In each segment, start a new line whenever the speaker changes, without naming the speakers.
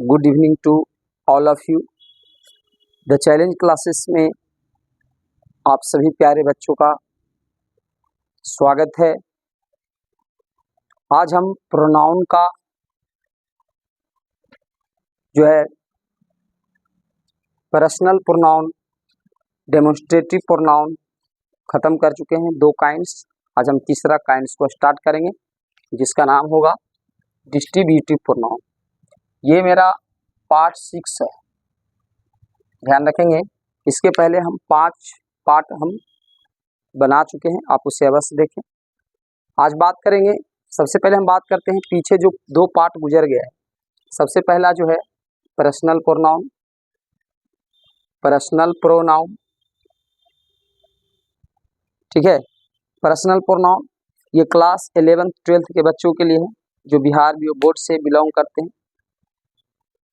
Good evening to all of you. The challenge classes में आप सभी प्यारे बच्चों का स्वागत है। आज हम प्रोनाउन का जो है पर्सनल प्रोनाउन, डेमोन्स्ट्रेटिव प्रोनाउन ख़त्म कर चुके हैं, 2 काइंड्स। आज हम तीसरा काइंड्स को स्टार्ट करेंगे जिसका नाम होगा डिस्ट्रीब्यूटिव प्रोनाउन। ये मेरा पार्ट 6 है, ध्यान रखेंगे। इसके पहले हम 5 पार्ट हम बना चुके हैं, आप उसे अवश्य देखें। आज बात करेंगे, सबसे पहले हम बात करते हैं पीछे जो 2 पार्ट गुजर गया है। सबसे पहला जो है पर्सनल प्रोनाउन, पर्सनल प्रोनाउन, ठीक है। पर्सनल प्रोनाउन ये क्लास 11th 12th के बच्चों के लिए है जो बिहार बोर्ड से बिलोंग करते हैं,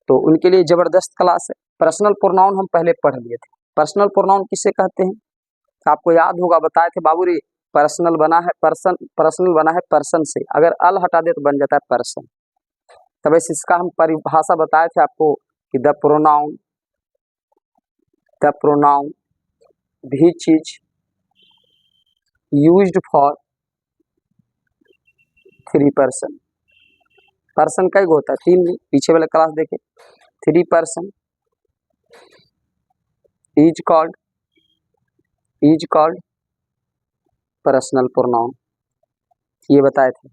तो उनके लिए ज़बरदस्त क्लास है। पर्सनल प्रोनाउन हम पहले पढ़ लिए थे। पर्सनल प्रोनाउन किसे कहते हैं आपको याद होगा, बताए थे बाबू रे। पर्सनल बना है पर्सन, पर्सनल बना है पर्सन से, अगर अल हटा दे तो बन जाता है पर्सन। तब ऐसे इसका हम परिभाषा बताए थे आपको कि the pronoun which is used for 3 person. Person कई होता है? 3। पीछे वाला क्लास देखे, 3 person is called personal pronoun, ये बताए थे।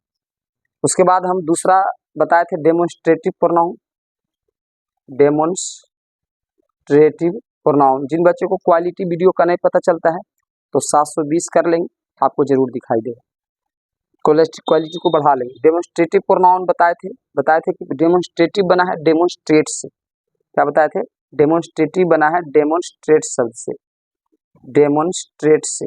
उसके बाद हम दूसरा बताए थे डेमोन्स्ट्रेटिव प्रोनाउन। डेमोन्स्ट्रेटिव प्रोनाउन जिन बच्चों को क्वालिटी वीडियो का नहीं पता चलता है तो 720 कर लेंगे, आपको जरूर दिखाई देगा। क्वालिटी को बढ़ा लेंगे। डेमोन्स्ट्रेटिव प्रोनाउन बताए थे कि डेमोन्स्ट्रेटिव बना है डेमोन्स्ट्रेट से। क्या बताए थे? डेमोन्स्ट्रेटिव बना है डेमोन्स्ट्रेट शब्द से, डेमोन्स्ट्रेट से।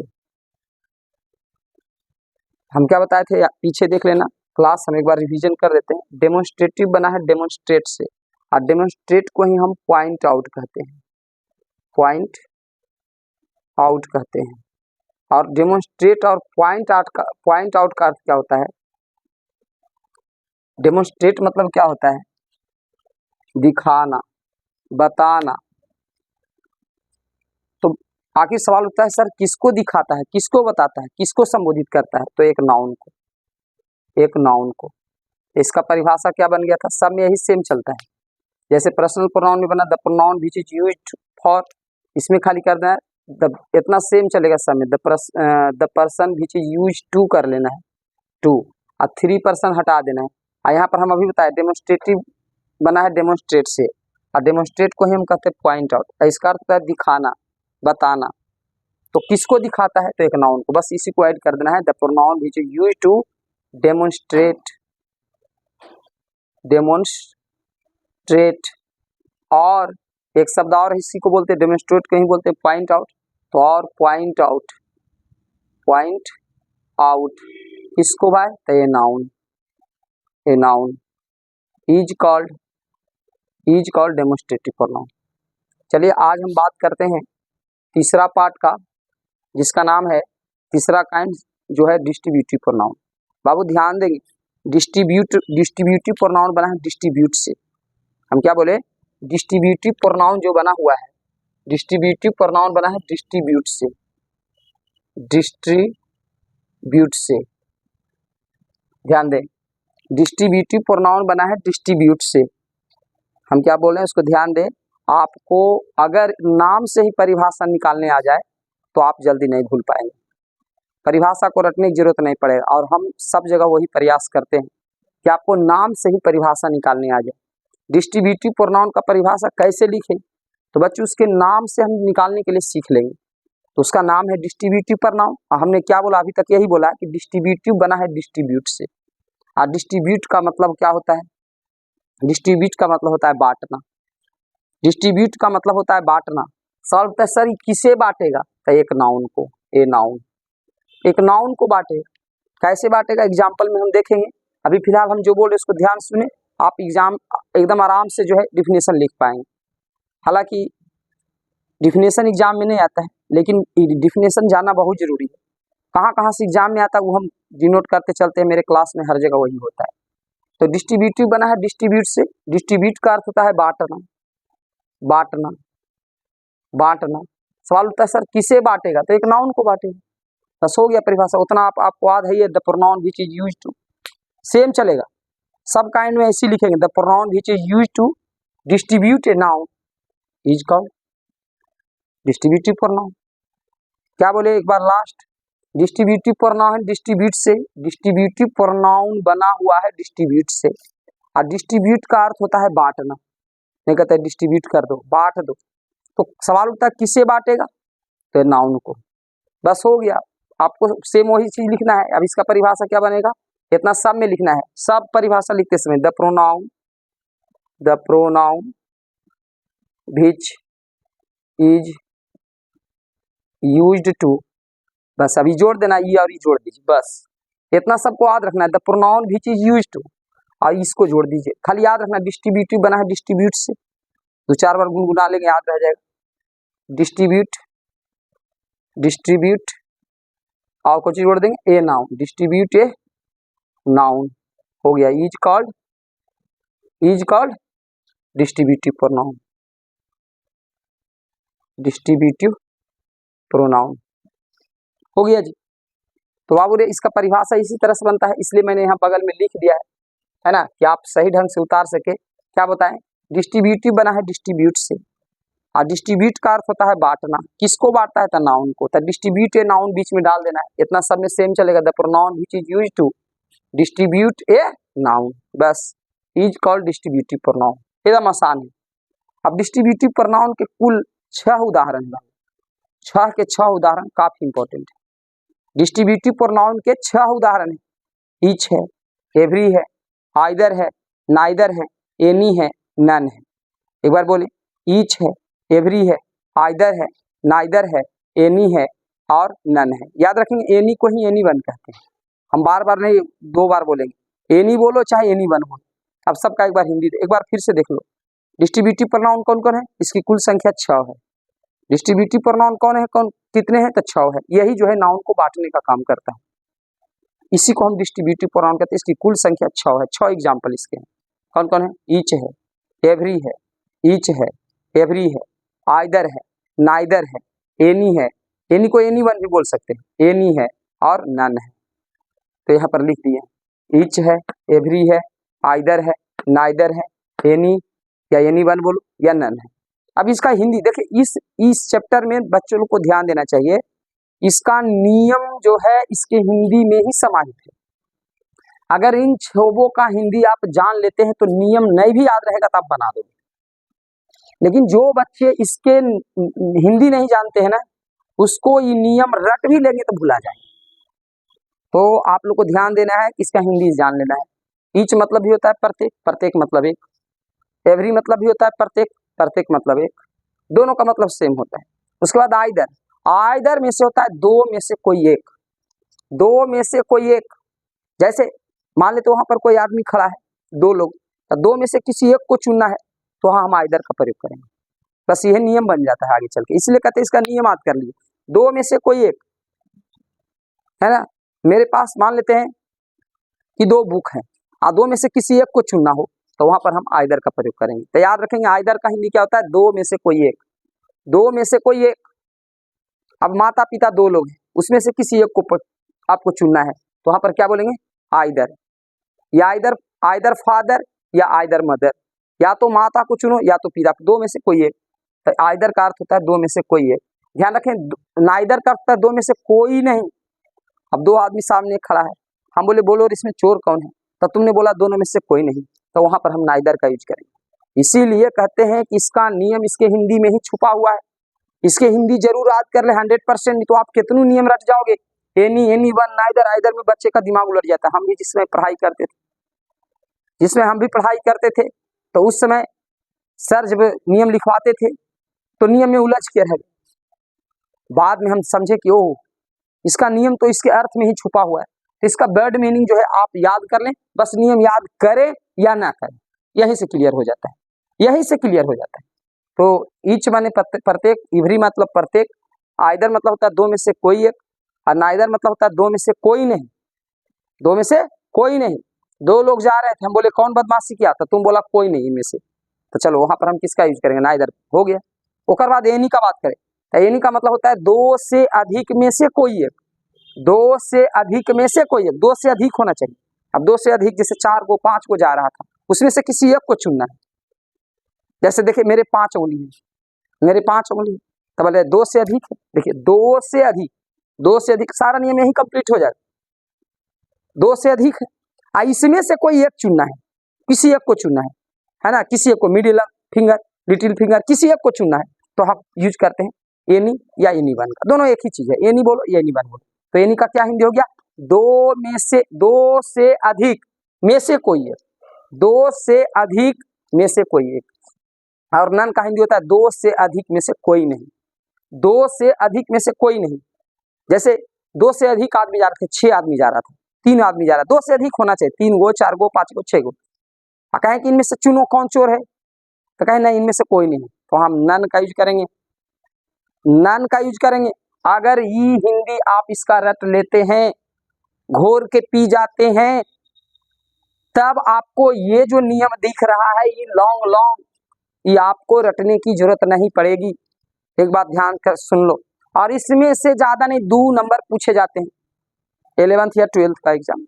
हम क्या बताए थे पीछे देख लेना क्लास, हम एक बार रिवीजन कर लेते हैं। डेमोन्स्ट्रेटिव बना है डेमोन्स्ट्रेट से, और डेमोन्स्ट्रेट को ही हम पॉइंट आउट कहते हैं, पॉइंट आउट कहते हैं। और डेमोन्स्ट्रेट और पॉइंट आउट का अर्थ क्या होता है? डेमोन्स्ट्रेट मतलब क्या होता है? दिखाना, बताना। तो आखिर सवाल उठता है, सर किसको दिखाता है, किसको बताता है, किसको संबोधित करता है? तो एक नाउन को। इसका परिभाषा क्या बन गया था? सब में यही सेम चलता है। जैसे पर्सनल प्रोनाउन में बना the pronoun which is used for, इसमें खाली कर देना है इतना सेम चलेगा सब में। The person which is used to कर लेना है, टू, और 3 पर्सन हटा देना है। और यहाँ पर हम अभी बताए डेमोन्स्ट्रेटिव बना है डेमोन्स्ट्रेट से, और डेमोन्स्ट्रेट को ही हम कहते हैं पॉइंट आउट। इसका अर्थ है दिखाना, बताना। तो किसको दिखाता है? तो एक नाउन को, बस इसी को ऐड कर देना है। The pronoun which is used to demonstrate. और एक शब्द और इसी को बोलते हैं, डेमोन्स्ट्रेट को ही बोलते हैं पॉइंट आउट। तो और पॉइंट आउट किसको भाई? तो ये noun is called demonstrative pronoun. चलिए आज हम बात करते हैं तीसरा पार्ट का, जिसका नाम है तीसरा काइंड जो है डिस्ट्रीब्यूटिव प्रोनाउन। बाबू ध्यान देंगे, डिस्ट्रीब्यूटिव प्रोनाउन बना है डिस्ट्रीब्यूट से। हम क्या बोले? डिस्ट्रीब्यूटिव प्रोनाउन जो बना हुआ है, डिस्ट्रीब्यूटिव प्रोनाउन बना है डिस्ट्रीब्यूट से। ध्यान दें, डिस्ट्रीब्यूटिव प्रोनाउन बना है डिस्ट्रीब्यूट से। हम क्या बोल रहे हैं उसको ध्यान दें। आपको अगर नाम से ही परिभाषा निकालने आ जाए तो आप जल्दी नहीं भूल पाएंगे, परिभाषा को रटने की जरूरत नहीं पड़ेगा। और हम सब जगह वही प्रयास करते हैं कि आपको नाम से ही परिभाषा निकालने आ जाए। डिस्ट्रीब्यूटिव प्रोनाउन का परिभाषा कैसे लिखें? तो बच्चों उसके नाम से हम निकालने के लिए सीख लेंगे। तो उसका नाम है डिस्ट्रीब्यूटिव प्रोनाउन। और हमने क्या बोला अभी तक? यही बोला कि डिस्ट्रीब्यूटिव बना है डिस्ट्रीब्यूट से। और डिस्ट्रीब्यूट का मतलब क्या होता है? डिस्ट्रीब्यूट का मतलब होता है बांटना। डिस्ट्रीब्यूट का मतलब होता है बांटना। सॉल्व तो सर किसे बांटेगा? तो एक नाउन को, एक नाउन को बांटेगा। कैसे बांटेगा? एग्जाम्पल में हम देखेंगे। अभी फिलहाल हम जो बोल रहे उसको ध्यान सुने, आप एग्जाम एकदम आराम से जो है डिफिनेशन लिख पाएंगे। हालांकि डिफिनेशन एग्जाम में नहीं आता है, लेकिन डिफिनेशन जानना बहुत जरूरी है। कहाँ से एग्जाम में आता है वो हम डिनोट करते चलते हैं, मेरे क्लास में हर जगह वही होता है। तो डिस्ट्रीब्यूटिव बना है डिस्ट्रीब्यूट से। डिस्ट्रीब्यूट का अर्थ होता है बांटना, बांटना, बांटना। सवाल होता है सर किसे बांटेगा, तो एक नाउन को बांटेगा। बस हो गया परिभाषा, उतना आपको याद है। The pronoun which is used to, same चलेगा सब काइंड में ऐसे लिखेंगे। The pronoun which is used to distribute a noun is called distributive pronoun. क्या बोले एक बार लास्ट, डिस्ट्रीब्यूटिव प्रोनाउन डिस्ट्रीब्यूट से। डिस्ट्रीब्यूटिव प्रोनाउन बना हुआ है डिस्ट्रीब्यूट से, और डिस्ट्रीब्यूट का अर्थ होता है बांटना। नहीं कहते डिस्ट्रीब्यूट कर दो, बांट दो। तो सवाल उठता है किसे बांटेगा, तो नाउन को। बस हो गया, आपको सेम वही चीज लिखना है। अब इसका परिभाषा क्या बनेगा, इतना सब में लिखना है। सब परिभाषा लिखते समय the pronoun which is used to, बस अभी जोड़ देना, ई और ई जोड़ दीजिए, बस इतना सबको याद रखना है। The pronoun which is used to, और इसको जोड़ दीजिए। खाली याद रखना डिस्ट्रीब्यूटिव बना है डिस्ट्रीब्यूट से, 2-4 बार गुनगुना लेंगे याद रह जाएगा। डिस्ट्रीब्यूट और कुछ जोड़ देंगे a noun, distribute a noun हो गया। Is called distributive pronoun, distributive pronoun हो गया जी। तो बाबू रे इसका परिभाषा इसी तरह से बनता है, इसलिए मैंने यहाँ बगल में लिख दिया है ना, कि आप सही ढंग से उतार सके। क्या बताएं, डिस्ट्रीब्यूटिव बना है डिस्ट्रीब्यूट से, और डिस्ट्रीब्यूट का अर्थ होता है बांटना। किसको बांटता है, तो नाउन को। तो डिस्ट्रीब्यूट ए नाउन बीच में डाल देना है, इतना सब में सेम चलेगा। The pronoun which is used to distribute a noun, बस इज कॉल्ड डिस्ट्रीब्यूटिव प्रोनाउन। एकदम आसान है। अब डिस्ट्रीब्यूटिव प्रोनाउन के कुल 6 उदाहरण हैं, 6 के 6 उदाहरण काफी इंपॉर्टेंट है। डिस्ट्रीब्यूटिव प्रोनाउन के 6 उदाहरण है, ईच है, एवरी है, आइदर है, नाइदर है, एनी है, नन है। एक बार बोले, ईच है, एवरी है, आइदर है, नाइदर है, एनी है और नन है। याद रखेंगे एनी को ही एनी वन कहते हैं, हम बार बार नहीं 2 बार बोलेंगे। एनी बोलो चाहे एनी वन बोलो। अब सबका एक बार हिंदी एक बार फिर से देख लो। डिस्ट्रीब्यूटिव प्रोनाउन कौन कौन है, इसकी कुल संख्या 6 है। डिस्ट्रीब्यूटिव प्रोनाउन कौन है, कौन कितने हैं, तो 6 है। यही जो है नाउन को बांटने का काम करता है, इसी को हम डिस्ट्रीब्यूटिव प्रोनाउन कहते हैं। इसकी कुल संख्या 6 है। 6 एग्जाम्पल इसके हैं, कौन कौन है, ईच है, एवरी है, ईच है, एवरी है, आइदर है, नाइदर है, एनी है, एनी को एनी वन भी बोल सकते हैं, एनी है और नन है। तो यहाँ पर लिख दिए, ईच है, एवरी है, आइदर है, नाइदर है, एनी या एनी वन बोलो या नन है। अब इसका हिंदी देखिए, इस चैप्टर में बच्चों को ध्यान देना चाहिए। इसका नियम जो है इसके हिंदी में ही समाहित है। अगर इन 6 का हिंदी आप जान लेते हैं तो नियम नहीं भी याद रहेगा तो आप बना दोगे। लेकिन जो बच्चे इसके हिंदी नहीं जानते हैं ना, उसको ये नियम रट भी लेंगे तो भुला जाएंगे। तो आप लोग को ध्यान देना है कि इसका हिंदी जान लेना है। ईच मतलब भी होता है प्रत्येक, प्रत्येक मतलब एक। एवरी मतलब भी होता है प्रत्येक, प्रत्येक मतलब एक। दोनों का मतलब सेम होता है। उसके बाद आइदर, आइदर में से होता है 2 में से कोई एक, 2 में से कोई एक। जैसे मान लेते वहां पर कोई आदमी खड़ा है, 2 लोग, तो 2 में से किसी एक को चुनना है, तो हाँ हम आइदर का प्रयोग करेंगे। बस यह नियम बन जाता है आगे चल के, इसलिए कहते हैं इसका नियम याद कर लीजिए। 2 में से कोई एक है ना, मेरे पास मान लेते हैं कि 2 बुक हैं, 2 में से किसी एक को चुनना हो, तो वहां पर हम आइदर का प्रयोग करेंगे। तो याद रखेंगे आइदर का हिंदी क्या होता है, 2 में से कोई एक, 2 में से कोई एक। अब माता पिता 2 लोग हैं, उसमें से किसी एक को आपको चुनना है, तो वहां पर क्या बोलेंगे, आइदर। या आइदर फादर या आइदर मदर, या तो माता को चुनो या तो पिता, 2 में से कोई एक। तो आइदर का अर्थ होता है 2 में से कोई एक। ध्यान रखें, नाइदर का अर्थ होता है 2 में से कोई नहीं। अब 2 आदमी सामने खड़ा है, हम बोले बोलो इसमें चोर कौन है, तो तुमने बोला दोनों में से कोई नहीं, तो वहां पर हम नाइदर का यूज करेंगे। इसीलिए कहते हैं कि इसका नियम इसके हिंदी में ही छुपा हुआ है। इसके हिंदी जरूर याद कर ले 100%, तो आप कितने नियम रट जाओगे। Any, any one, neither, either में बच्चे का दिमाग उलट जाता है। हम भी जिसमें पढ़ाई करते थे, तो उस समय सर जब नियम लिखवाते थे तो नियम में उलझ के रह गए। बाद में हम समझे कि ओह, इसका नियम तो इसके अर्थ में ही छुपा हुआ है। तो इसका वर्ड मीनिंग जो है आप याद कर लें, बस नियम याद करें या ना करें, यहीं से क्लियर हो जाता है, यहीं से क्लियर हो जाता है। तो ईच माने प्रत्येक, एवरी मतलब प्रत्येक, आइदर मतलब होता है 2 में से कोई एक, और नाइदर मतलब होता है 2 में से कोई नहीं, 2 में से कोई नहीं। दो लोग जा रहे थे, हम बोले कौन बदमाशी किया था, तुम बोला कोई नहीं इनमें से, तो चलो वहां पर हम किसका यूज करेंगे, ना इधर हो गया। ओकर बाद एनी का बात करें तो एनी का मतलब होता है दो से अधिक में से कोई एक, दो से अधिक में से कोई एक, दो से अधिक होना चाहिए। अब दो से अधिक जैसे 4 को 5 को जा रहा था, उसमें से किसी एक को चुनना है। जैसे देखिए मेरे 5 उंगली है, मेरे 5 उंगली, तो बोले दो से अधिक है, देखिए दो से अधिक, दो से अधिक सारा नियम यही कंप्लीट हो जाएगा, दो से अधिक है, इसमें से कोई एक चुनना है, किसी एक को चुनना है ना, किसी एक को, मिडिल फिंगर, लिटिल फिंगर, किसी एक को चुनना है, तो हम यूज करते हैं एनी या एनी वन का, दोनों एक ही चीज है, एनी बोलो या एनी वन बोलो। तो एनी का क्या हिंदी हो गया, दो से अधिक में से कोई एक, दो से अधिक में से कोई एक। और नन का हिंदी होता है दो से अधिक में से कोई नहीं, दो से अधिक में से कोई नहीं। जैसे दो से अधिक आदमी जा रहे थे, 6 आदमी जा रहा था, 3 आदमी जा रहा है, दो से अधिक होना चाहिए, 3 गो 4 गो 5 गो 6 गो। कहें कि इनमें से चुनो कौन चोर है, तो कहें नहीं इनमें से कोई नहीं, तो हम नन का यूज करेंगे, नन का यूज करेंगे। अगर ये हिंदी आप इसका रट लेते हैं, घोर के पी जाते हैं, तब आपको ये जो नियम दिख रहा है ये लॉन्ग लॉन्ग, ये आपको रटने की जरूरत नहीं पड़ेगी। एक बात ध्यान कर सुन लो, और इसमें से ज्यादा नहीं 2 नंबर पूछे जाते हैं 11th या 12th का एग्जाम।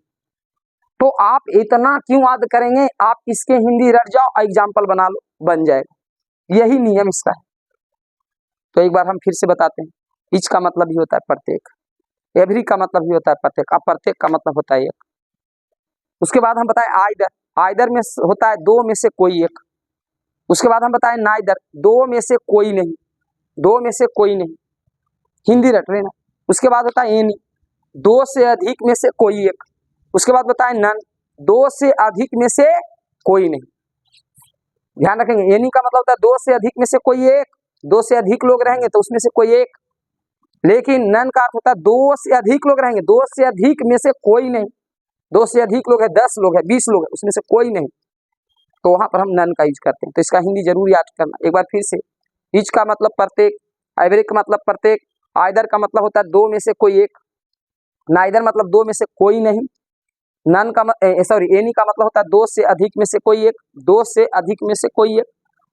तो आप इतना क्यों याद करेंगे, आप इसके हिंदी रट जाओ, एग्जाम्पल बना लो, बन जाएगा, यही नियम इसका है। तो एक बार हम फिर से बताते हैं, ईच का मतलब भी होता है प्रत्येक, एवरी का मतलब भी होता है प्रत्येक, अब प्रत्येक का मतलब होता है एक। उसके बाद हम बताएं आइदर, आइदर में होता है दो में से कोई एक। उसके बाद हम बताएं नाइदर, दो में से कोई नहीं, दो में से कोई नहीं, हिंदी रट लेना। उसके बाद होता है एनी, दो से अधिक में से कोई एक। उसके बाद बताएं नन, दो से अधिक में से कोई नहीं। ध्यान रखेंगे, एनी का मतलब होता है दो से अधिक में से कोई एक, दो से अधिक लोग रहेंगे तो उसमें से कोई एक। लेकिन नन का अर्थ होता है दो से अधिक लोग रहेंगे, दो से अधिक में से कोई नहीं, दो से अधिक लोग है, 10 लोग है, 20 लोग है, उसमें से कोई नहीं, तो वहां पर हम नन का यूज करते हैं। तो इसका हिंदी जरूर याद करना। एक बार फिर से, ईच का मतलब प्रत्येक, एवरी का मतलब प्रत्येक, आइदर का मतलब होता है दो में से कोई एक, नाइदर मतलब दो में से कोई नहीं, नन का एनी का मतलब होता है दो से अधिक में से कोई एक, दो से अधिक में से कोई एक,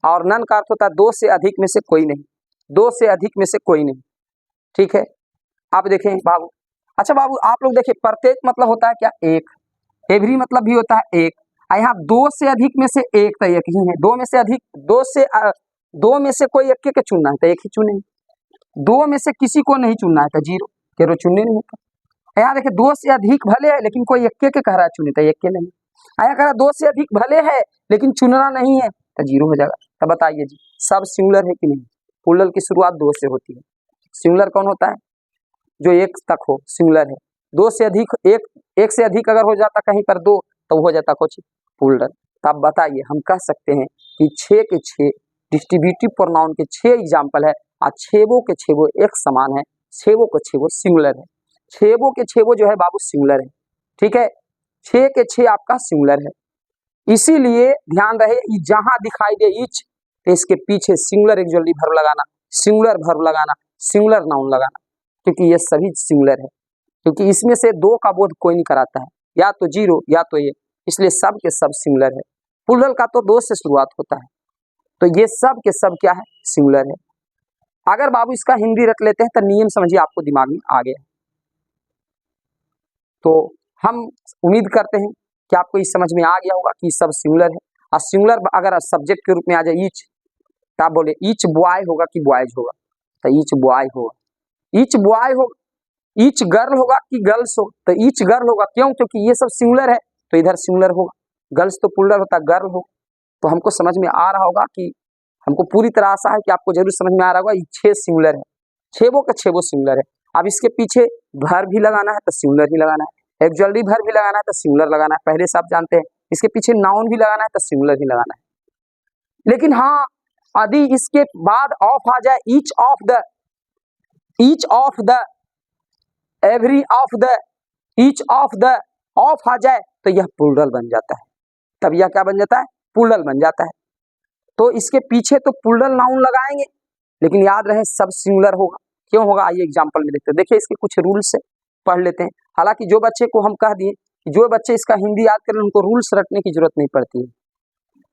और नन का अर्थ होता है दो से अधिक में से कोई नहीं, दो से अधिक में से कोई नहीं। ठीक है, आप देखें बाबू, अच्छा बाबू आप लोग देखिए, प्रत्येक मतलब होता है क्या, एक, एवरी मतलब भी होता है एक, यहाँ दो से अधिक में से एक, तो एक ही है, दो में से अधिक, दो में से कोई एक के चुनना है तो एक ही चुने, दो में से किसी को नहीं चुनना है तो जीरो, तेरो चुनने नहीं होता। यहाँ देखिए दो से अधिक भले है लेकिन कोई एक के कह रहा है चुने तो एक के नहीं, यहाँ कह रहा दो से अधिक भले है लेकिन चुनना नहीं है तो जीरो हो जाएगा। तो बताइए जी, सब सिंगुलर है कि नहीं, प्लूरल की शुरुआत दो से होती है, सिंगुलर कौन होता है, जो एक तक हो, सिंगुलर है। दो से अधिक, एक से अधिक अगर हो जाता कहीं पर दो तो हो जाता कुछ प्लूरल। तो आप बताइए, हम कह सकते हैं कि 6 के 6 डिस्ट्रीब्यूटिव प्रोनाउन के 6 एग्जाम्पल है, और 6 के 6 एक समान है, 6 के 6 सिंगुलर है, 6 के 6 जो है बाबू सिंगुलर है। ठीक है, 6 के 6 आपका सिंगुलर है, इसीलिए ध्यान रहे जहां दिखाई दे ईच तो इसके पीछे सिंगुलर एक्जुअली वर्ब लगाना, सिंगुलर वर्ब लगाना, सिंगुलर नाउन लगाना, क्योंकि ये सभी सिंगुलर है, क्योंकि इसमें से दो का बोध कोई नहीं कराता है, या तो जीरो या तो ये, इसलिए सब के सब सिंगुलर है। प्लूरल का तो दो से शुरुआत होता है, तो ये सब के सब क्या है, सिंगुलर है। अगर बाबू इसका हिंदी रट लेते हैं तो नियम समझिए आपको दिमाग में आ गया। तो हम उम्मीद करते हैं कि आपको इस समझ में आ गया होगा कि सब सिंगुलर है। और सिंगुलर अगर सब्जेक्ट के रूप में आ जाए ईच, तो आप बोले ईच बॉय होगा कि बॉयज होगा, तो ईच बॉय होगा, ईच बॉय होगा, ईच गर्ल होगा कि गर्ल्स होगा, तो ईच गर्ल होगा, क्यों, क्योंकि ये सब सिंगुलर है तो इधर सिंगुलर होगा, गर्ल्स तो प्लूरल होता है, गर्ल हो। तो हमको समझ में आ रहा होगा कि हमको पूरी तरह आशा है कि आपको जरूर समझ में आ रहा होगा, ये 6 सिंगुलर है, 6 का 6 सिंगुलर है। अब इसके पीछे वर्ब भी लगाना है तो सिंगुलर ही लगाना है, एक्जुअली वर्ब भी लगाना है तो सिंगुलर लगाना है, पहले से आप जानते हैं। इसके पीछे नाउन भी लगाना है तो सिंगुलर ही लगाना है। लेकिन हाँ, यदि इसके बाद ऑफ आ जाए, each of the, every of the, each of the, of आ जाए तो यह प्लूरल बन जाता है, तब यह क्या बन जाता है, प्लूरल बन जाता है। तो इसके पीछे तो प्लूरल नाउन लगाएंगे, लेकिन याद रहे सब सिंगुलर होगा। क्यों होगा, आइए एग्जांपल में देखते हैं। देखिए इसके कुछ रूल्स है, पढ़ लेते हैं। हालांकि जो बच्चे को हम कह दिए कि जो बच्चे इसका हिंदी याद करें उनको रूल्स रटने की जरूरत नहीं पड़ती है।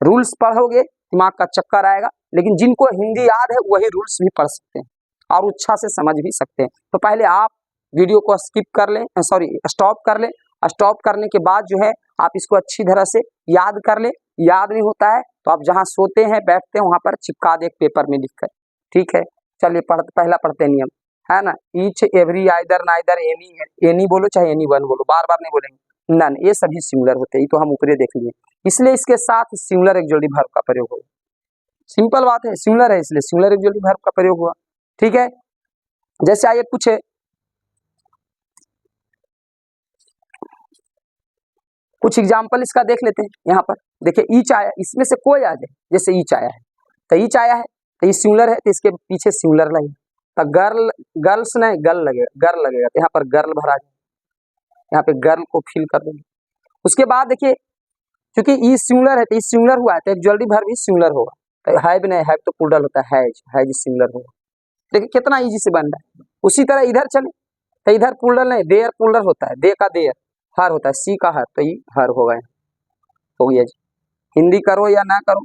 रूल्स पढ़ोगे दिमाग का चक्कर आएगा, लेकिन जिनको हिंदी याद है वही रूल्स भी पढ़ सकते हैं और अच्छा से समझ भी सकते हैं। तो पहले आप वीडियो को स्किप कर लें, सॉरी स्टॉप कर लें। स्टॉप करने के बाद जो है आप इसको अच्छी तरह से याद कर लें। याद नहीं होता है तो आप जहाँ सोते हैं बैठते हैं वहां पर चिपका दे एक पेपर में लिखकर, ठीक है। चलिए पहला पढ़ते हैं नियम, है ना। Each every either neither any है, एनी बोलो चाहे एनी वन बोलो, बार बार नहीं बोलेंगे। नन, ये सभी सिंगुलर होते हैं, ये तो हम ऊपरी देख लिए, इसलिए इसके साथ सिंगुलर एक्सक्लूसिव वर्ब का प्रयोग होगा। सिंपल बात है, सिंगुलर है इसलिए सिंगुलर एक्सक्लूसिव वर्ब का प्रयोग हुआ, ठीक है। जैसे आइए पूछे कुछ एग्जाम्पल इसका देख लेते हैं। यहाँ पर देखिए ईच आया, इसमें से कोई आ जाए, जैसे ईच आया है तो ईच आया है तो ये सिंगुलर है तो इसके पीछे सिंगुलर लगेगा, तो गर्ल गर्ल्स नहीं गर्ल लगेगा, गर्ल लगेगा तो यहाँ पर गर्ल भरा जाए, यहाँ पे गर्ल को फिल कर देंगे। उसके बाद देखिए क्योंकि ई सिंगुलर है तो ई सिंगुलर हुआ है तो एक्सक्लूसिव वर्ब भी सिंगुलर होगा, तो हैव नहीं, हैव तो प्लूरल होता है, हैज सिंगुलर होगा। देखिए कितना इजी से बन रहा है। उसी तरह इधर चले तो इधर प्लूरल नहीं, देयर प्लूरल होता है, दे का देयर, हर होता है, सी का हर, तो ये हर होगा, हो गया जी। हिंदी करो या ना करो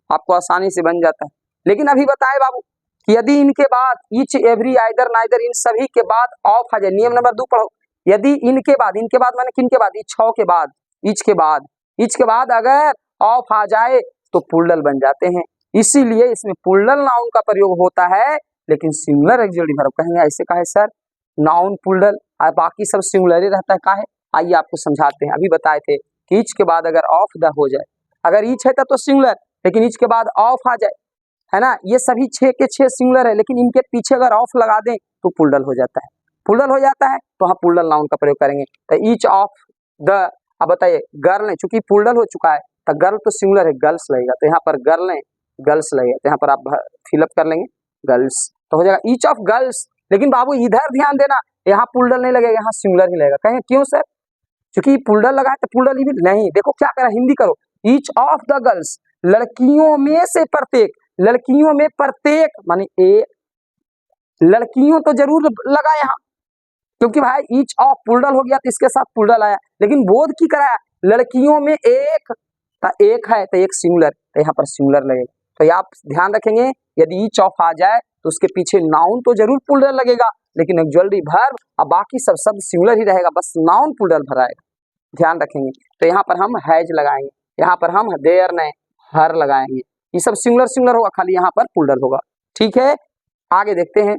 आपको आसानी से बन जाता है। लेकिन अभी बताए बाबू कि यदि इनके बाद ईच एवरी आइदर नाइदर, इन सभी के बाद ऑफ आ जाए, नियम नंबर 2 पढ़ो। यदि इनके बाद माने किन के बाद, ईच के बाद, ईच के बाद अगर ऑफ आ जाए तो प्लूरल बन जाते हैं, इसीलिए इसमें प्लूरल नाउन का प्रयोग होता है, लेकिन सिंगुलर एक्सक्लूसिव वर्ब कहेंगे। ऐसे कहा है सर, नाउन प्लूरल और बाकी सब सिंगुलर ही रहता है, काहे? आइए आपको समझाते हैं। अभी बताए थे कि ईच के बाद अगर ऑफ द हो जाए, अगर ईच है तो सिंगुलर, लेकिन ईच के बाद ऑफ आ जाए, है ना, ये सभी 6 के 6 सिंगुलर है, लेकिन इनके पीछे अगर ऑफ लगा दें तो प्लूरल हो जाता है, प्लूरल हो जाता है तो हम प्लूरल नाउन का प्रयोग करेंगे। तो ईच ऑफ द, अब बताइए गर्ल नहीं, चूंकि प्लूरल हो चुका है तो गर्ल तो सिंगुलर है, गर्ल्स लगेगा, तो यहाँ पर गर्ल नहीं गर्ल्स लगेगा, तो यहाँ पर आप फिलअप कर लेंगे गर्ल्स, तो हो जाएगा ईच ऑफ गर्ल्स। लेकिन बाबू इधर ध्यान देना, यहाँ प्लूरल नहीं लगेगा, यहाँ सिंगुलर ही लगेगा। कहें क्यों सर? क्योंकि प्लूरल लगा है तो प्लूरल ही नहीं, देखो क्या करा, हिंदी करो, ईच ऑफ द गर्ल्स, लड़कियों में से प्रत्येक, लड़कियों में प्रत्येक माने एक, लड़कियों तो जरूर लगा यहाँ, क्योंकि भाई ईच ऑफ प्लूरल हो गया तो इसके साथ प्लूरल आया, लेकिन बोध की कराया लड़कियों में एक, तो एक है तो एक सिंगुलर, तो यहाँ पर सिंगुलर लगेगा। तो ये आप ध्यान रखेंगे, यदि ईच ऑफ आ जाए तो उसके पीछे नाउन तो जरूर प्लूरल लगेगा, लेकिन एक्सक्लूसिव वर्ब और बाकी सब शब्द सिंगुलर ही रहेगा, बस नाउन प्लूरल भराएगा, ध्यान रखेंगे। तो यहाँ पर हम हैज लगाएंगे, यहाँ पर हम देयर नहीं हर लगाएंगे, ये सब सिंगुलर होगा, खाली यहाँ पर प्लूरल होगा, ठीक है। आगे देखते हैं,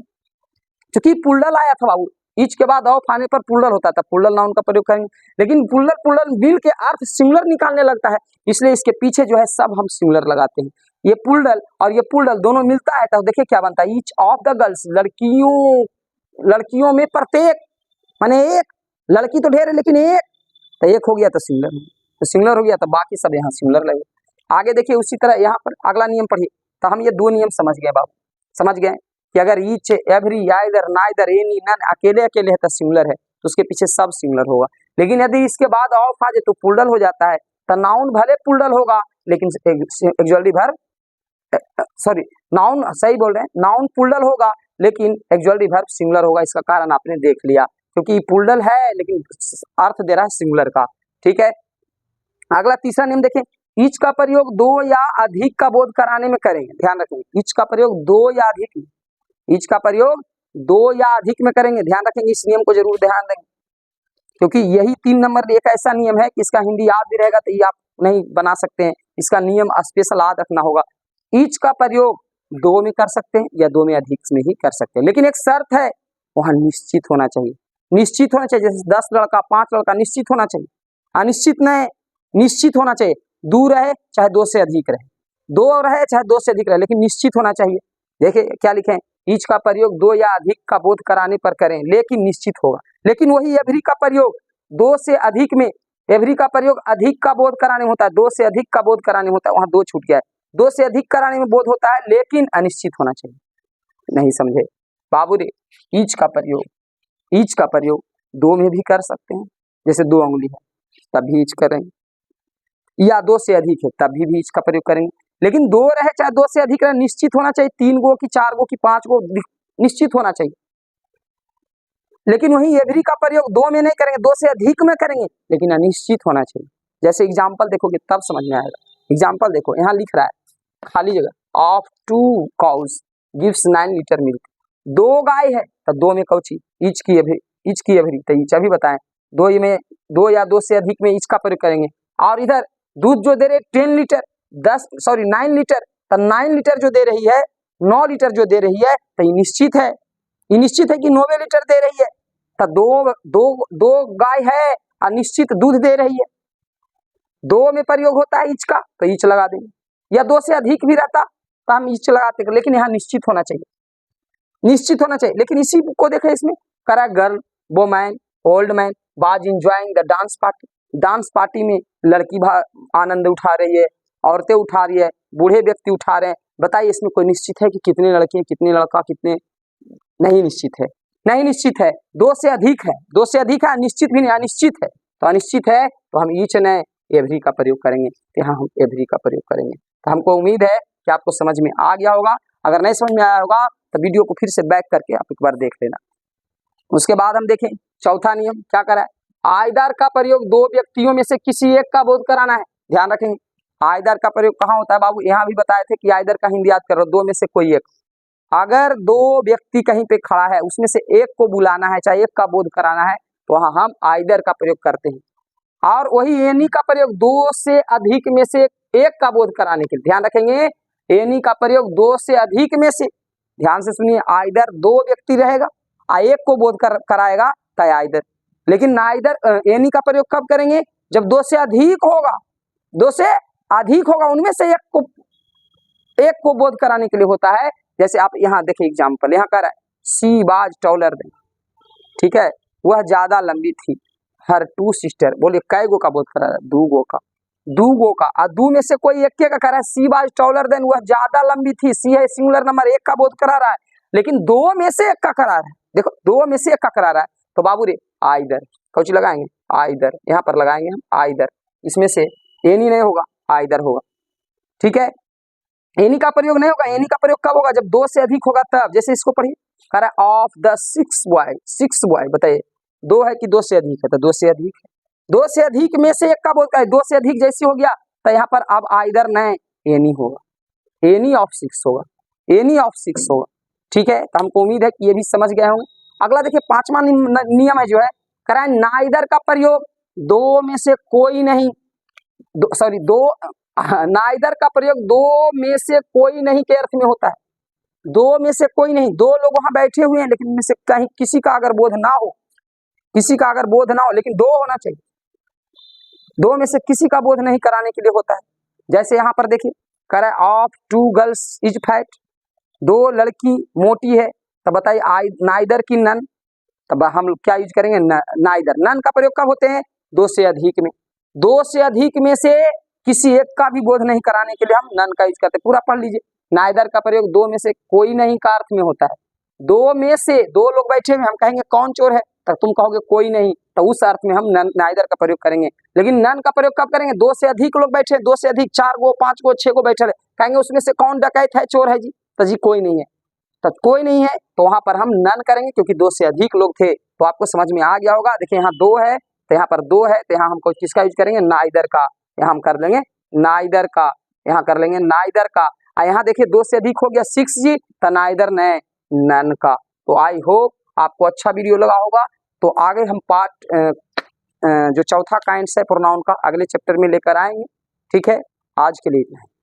क्योंकि प्लूरल आया था बाबू, ईच के बाद ऑफ आने पर प्लूरल होता था, प्लूरल नाउन का प्रयोग करेंगे, लेकिन प्लूरल मिल के अर्थ सिंगुलर निकालने लगता है, इसलिए इसके पीछे जो है सब हम सिंगुलर लगाते हैं। ये प्लूरल और ये प्लूरल दोनों मिलता है तो देखिए क्या बनता है, ईच ऑफ द गर्ल्स, लड़कियों में प्रत्येक, माने एक, लड़की तो ढेर है लेकिन एक, तो एक हो गया तो सिंगुलर, तो सिंगुलर हो गया तो बाकी सब यहाँ सिंगुलर लगे। आगे देखिए उसी तरह यहाँ पर अगला नियम पढ़िए, तो हम ये 2 नियम समझ गए बाबू, समझ गए कि अगर each every either neither any none अकेले है तो सिंगुलर है, तो उसके पीछे सब सिंगुलर होगा, लेकिन यदि इसके बाद ऑफ आ जाए तो प्लूरल हो जाता है, तो नाउन भले प्लूरल होगा लेकिन एक्सक्लूसिव वर्ब, सॉरी नाउन सही बोल रहे हैं, नाउन प्लूरल होगा लेकिन एक्सक्लूसिव वर्ब सिंगुलर होगा। इसका कारण आपने देख लिया, क्योंकि प्लूरल है लेकिन अर्थ दे रहा है सिंगुलर का, ठीक है। अगला तीसरा नियम देखें, ईच का प्रयोग 2 या अधिक का बोध कराने में करेंगे, ध्यान रखेंगे, ईच का प्रयोग 2 या अधिक, ईच का प्रयोग 2 या अधिक में करेंगे, ध्यान रखेंगे, इस नियम को जरूर ध्यान देंगे, क्योंकि यही 3 नंबर एक ऐसा नियम है कि इसका हिंदी याद भी रहेगा तो ये आप नहीं बना सकते हैं, इसका नियम स्पेशल याद रखना होगा। ईच का प्रयोग 2 में कर सकते हैं या 2 में अधिक में ही कर सकते हैं, लेकिन एक शर्त है, वहां निश्चित होना चाहिए, निश्चित होना चाहिए, जैसे 10 लड़का 5 लड़का निश्चित होना चाहिए, अनिश्चित नहीं, निश्चित होना चाहिए, 2 रहे चाहे 2 से अधिक रहे, 2 रहे चाहे 2 से अधिक रहे, लेकिन निश्चित होना चाहिए। देखिए क्या लिखे, ईच का प्रयोग 2 या अधिक का बोध कराने पर करें लेकिन निश्चित होगा, लेकिन वही एवरी का प्रयोग 2 से अधिक में, एवरी का प्रयोग अधिक का बोध कराने होता है, 2 से अधिक का बोध कराने होता है, वहां 2 छूट गया है, 2 से अधिक कराने में बोध होता है लेकिन अनिश्चित होना चाहिए, नहीं समझे बाबू रे। ईच का प्रयोग 2 में भी कर सकते हैं, जैसे 2 उंगली है तब भी ईच करेंगे, या 2 से अधिक है तब भी ईच का प्रयोग करेंगे, लेकिन 2 रहे चाहे 2 से अधिक रहे, निश्चित होना चाहिए, 3 गो की 4 गो की 5 गो निश्चित होना चाहिए, लेकिन वही एवरी का प्रयोग दो में नहीं करेंगे, दो से अधिक में करेंगे, लेकिन अनिश्चित होना चाहिए। जैसे एग्जाम्पल देखोगे तब समझ में आएगा। एग्जाम्पल देखो, यहाँ लिख रहा है खाली जगह, of 2 cows gives 9 litre milk. 2 गाय है तो 2 में कौची, ईच की एवरी, तो ईच अभी बताएं, 2 में 2 या 2 से अधिक में ईच का प्रयोग करेंगे। और इधर दूध जो दे रहे 10 लीटर 9 लीटर, तो 9 लीटर जो दे रही है, 9 लीटर जो दे रही है, तो ये निश्चित है, ये निश्चित है कि 9 लीटर दे रही है। तो दो गाय है और निश्चित दूध दे रही है, 2 में प्रयोग होता है ईच का, तो ईच लगा देंगे। या 2 से अधिक भी रहता तो हम ईच लगाते, लेकिन यहाँ निश्चित होना चाहिए, निश्चित होना चाहिए। लेकिन इसी को देखें, इसमें करा girl, woman, old man was enjoying the dance party. Dance party में लड़की आनंद उठा रही है, औरतें उठा रही है, बूढ़े व्यक्ति उठा रहे हैं। बताइए इसमें कोई निश्चित है कि कितने लड़के, कितने लड़का, कितने? नहीं निश्चित है, नहीं निश्चित है। 2 से अधिक है, 2 से अधिक है, निश्चित भी नहीं, अनिश्चित है। तो अनिश्चित है तो हम ईच ने एवरी का प्रयोग करेंगे, यहाँ हम एवरी का प्रयोग करेंगे। तो हमको उम्मीद है कि आपको समझ में आ गया होगा। अगर नहीं समझ में आया होगा तो वीडियो को फिर से बैक करके आप एक बार देख लेना। उसके बाद हम देखें चौथा नियम क्या करा है, आइदर का प्रयोग 2 व्यक्तियों में से किसी एक का बोध कराना है। ध्यान रखेंगे, आइदर का प्रयोग कहाँ होता है बाबू, यहाँ भी बताए थे कि आइदर का हिंदी याद करो, 2 में से कोई एक। अगर 2 व्यक्ति कहीं पे खड़ा है, उसमें से एक को बुलाना है, चाहे एक का बोध कराना है, तो वहां हम आइदर का प्रयोग करते हैं। और वही एनी का प्रयोग 2 से अधिक में से एक का बोध कराने के लिए। ध्यान रखेंगे, एनी का प्रयोग 2 से अधिक में से, ध्यान से सुनिए, आइदर 2 व्यक्ति रहेगा और एक को बोध कराएगा तो आइदर। लेकिन नाइदर एनी का प्रयोग कब करेंगे, जब 2 से अधिक होगा, 2 से अधिक होगा, उनमें से एक को बोध कराने के लिए होता है। जैसे आप यहाँ देखिए एग्जाम्पल, यहाँ कर रहा है सी वाज टॉलर देन, ठीक है, वह ज्यादा लंबी थी, हर 2 सिस्टर। बोलिए कै गो का बोध करा रहा है, 2 गो का, 2 गो का। और 2 में से कोई एक का करा है, सी वाज टॉलर देन, वह ज्यादा लंबी थी, सी है सिंगुलर नंबर, एक का बोध करा रहा है, लेकिन 2 में से एक का करा रहा है। देखो 2 में से एक का करा रहा है, तो बाबू रे आइदर, कौची लगाएंगे, आइदर, यहाँ पर लगाएंगे हम आइदर, इसमें से एनी नहीं होगा, आइदर होगा, ठीक है। एनी का प्रयोग नहीं होगा, एनी का प्रयोग कब होगा, जब 2 से अधिक होगा तब। जैसे इसको पढ़िए, कह रहा है ऑफ द 6 बॉय, 6 बॉय, बताइए 2 है कि 2 से अधिक है, तो 2 से अधिक है। 2 से अधिक में से एक का बोल है, 2 से अधिक जैसी हो गया, तो यहाँ पर अब आइदर नहीं एनी होगा, एनी ऑफ 6 होगा, एनी ऑफ 6 होगा, ठीक है। तो हमको उम्मीद है कि ये भी समझ गए होंगे। अगला देखिए 5वां नियम है जो है, कह रहा है नाइदर का प्रयोग 2 में से कोई नहीं, सॉरी 2, नाइदर का प्रयोग 2 में से कोई नहीं के अर्थ में होता है। 2 में से कोई नहीं, 2 लोग वहां बैठे हुए हैं, लेकिन इनमें से कहीं किसी का अगर बोध ना हो, किसी का अगर बोध ना हो, लेकिन 2 होना चाहिए, 2 में से किसी का बोध नहीं कराने के लिए होता है। जैसे यहाँ पर देखिए, कह रहा है ऑफ 2 गर्ल्स इज फैट, 2 लड़की मोटी है, तो बताइए नाइदर की नन, तब हम क्या यूज करेंगे, नाइदर। नन का प्रयोग कब होते हैं, 2 से अधिक में, 2 से अधिक में से किसी एक का भी बोध नहीं कराने के लिए हम नन का यूज करते हैं। पूरा पढ़ लीजिए, नाइदर का प्रयोग 2 में से कोई नहीं का अर्थ में होता है। 2 में से 2 लोग बैठे हुए, हम कहेंगे कौन चोर है, तब तुम कहोगे कोई नहीं, तो उस अर्थ में हम नाइदर का प्रयोग करेंगे। लेकिन नन का प्रयोग कब करेंगे, 2 से अधिक लोग बैठे, 2 से अधिक 4 गो 5 गो 6 गो बैठे, कहेंगे उसमें से कौन डकैत है, चोर है जी, तो जी कोई नहीं है, तो कोई नहीं है, तो वहां पर हम नन करेंगे, क्योंकि 2 से अधिक लोग थे। तो आपको समझ में आ गया होगा। देखिए यहाँ 2 है, तो यहाँ पर 2 है, तो यहाँ हमको किसका यूज करेंगे, नाइदर का, यहाँ हम कर लेंगे नाइदर का, यहाँ कर लेंगे नाइदर का। यहाँ देखिए 2 से अधिक हो गया 6 जी, तो नाइदर ने नन का। तो आई होप आपको अच्छा वीडियो लगा होगा। तो आगे हम पार्ट जो चौथा काइंड्स है प्रोनाउन का, अगले चैप्टर में लेकर आएंगे, ठीक है। आज के लिए इतना है।